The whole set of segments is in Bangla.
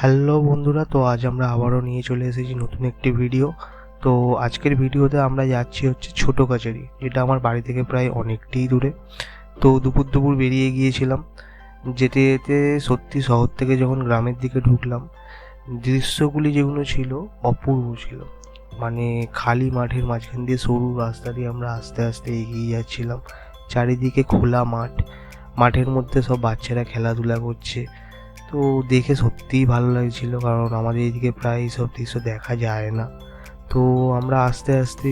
হ্যালো বন্ধুরা, তো আজ আমরা আবারও নিয়ে চলে এসেছি নতুন একটি ভিডিও। তো আজকের ভিডিওতে আমরা যাচ্ছি হচ্ছে ছোটো কাচারি, যেটা আমার বাড়ি থেকে প্রায় অনেকটাই দূরে। তো দুপুর বেরিয়ে গিয়েছিলাম। যেতে যেতে সত্যি শহর থেকে যখন গ্রামের দিকে ঢুকলাম, দৃশ্যগুলি যেগুলো ছিল অপূর্ব ছিল। মানে খালি মাঠের মাঝখান দিয়ে সরু রাস্তা দিয়ে আমরা আস্তে আস্তে এগিয়ে যাচ্ছিলাম। চারিদিকে খোলা মাঠ, মাঠের মধ্যে সব বাচ্চারা খেলাধুলা করছে। তো দেখে সত্যিই ভালো লাগছিল, কারণ আমাদের এদিকে প্রায় এইসব দৃশ্য দেখা যায় না। তো আমরা আস্তে আস্তে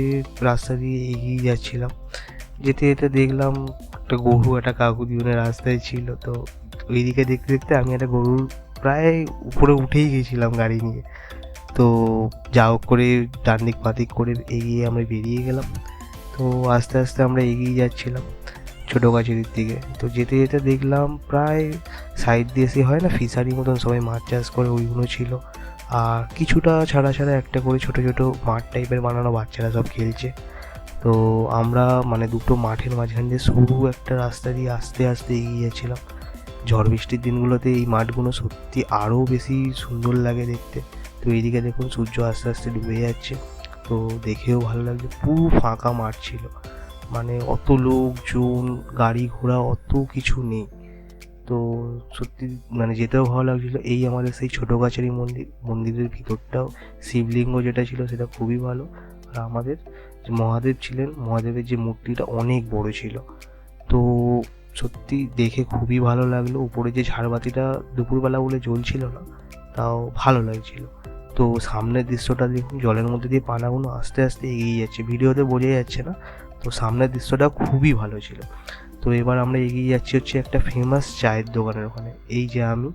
রাস্তা দিয়ে এগিয়ে যাচ্ছিলাম। যেতে যেতে দেখলাম একটা গরু একটা কাকুতিওনের রাস্তায় ছিল। তো ওইদিকে দেখতে দেখতে আমি একটা গরুর প্রায় উপরে উঠেই গেছিলাম গাড়ি নিয়ে। তো যা হোক করে ডান দিক বাঁ দিক করে এগিয়ে আমরা বেরিয়ে গেলাম। তো আস্তে আস্তে আমরা এগিয়ে যাচ্ছিলাম ছোটো কাছারির দিকে। তো যেতে যেতে দেখলাম প্রায় সাইড দিয়ে সে হয় না ফিশারি মতন সবাই মাছ চাষ করে, ওইগুলো ছিল। আর কিছুটা ছাড়া ছাড়া একটা করে ছোটো ছোটো মাঠ টাইপের বানানো, বাচ্চারা সব খেলছে। তো আমরা মানে দুটো মাঠের মাঝখান দিয়ে সরু একটা রাস্তা দিয়ে আস্তে আস্তে এগিয়ে যাচ্ছিলাম। ঝড় বৃষ্টির দিনগুলোতে এই মাঠগুলো সত্যি আরও বেশি সুন্দর লাগে দেখতে। তো এইদিকে দেখুন সূর্য আস্তে আস্তে ডুবে যাচ্ছে, তো দেখেও ভালো লাগছে। পুরো ফাঁকা মাঠ ছিল, মানে অত লোকজন গাড়ি ঘোড়া অত কিছু নেই। তো সত্যি মানে যেতেও ভালো লাগছিলো। এই আমাদের সেই ছোটো কাছারি মন্দিরের ভিতরটাও শিবলিঙ্গ যেটা ছিল সেটা খুবই ভালো। আর আমাদের যে মহাদেব ছিলেন, মহাদেবের যে মূর্তিটা অনেক বড় ছিল। তো সত্যি দেখে খুবই ভালো লাগলো। উপরে যে ঝাড়বাতিটা দুপুরবেলা বলে জ্বলছিল না, তাও ভালো লাগছিল। তো সামনের দৃশ্যটা দেখুন, জলের মধ্যে দিয়ে পানাগুলো আস্তে আস্তে এগিয়ে যাচ্ছে, ভিডিওতে বোঝা যাচ্ছে না। তো সামনের দৃশ্যটা খুবই ভালো ছিল। তো এবার আমরা এগিয়ে যাচ্ছি হচ্ছে একটা ফেমাস চায়ের দোকানের ওখানে। এই যে আমি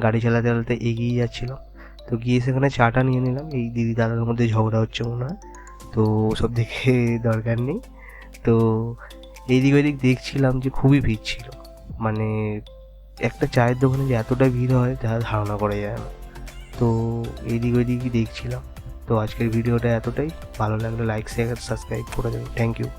গাড়ি চালাতে চালাতে এগিয়ে যাচ্ছিলাম, তো গিয়ে সেখানে চাটা নিয়ে নিলাম। এই দিদি দাদার মধ্যে ঝগড়া হচ্ছে মনে হয়, তো সব দেখে দরকার নেই। তো এইদিক ওইদিক দেখছিলাম যে খুবই ভিড় ছিল। মানে একটা চায়ের দোকানে যে এতটা ভিড় হয় তা ধারণা করা যায় না। তো এইদিক ওইদিকই দেখছিলাম। তো আজকের ভিডিওটা এতটাই। ভালো লাগলে লাইক শেয়ার সাবস্ক্রাইব করে দেবেন। Thank you.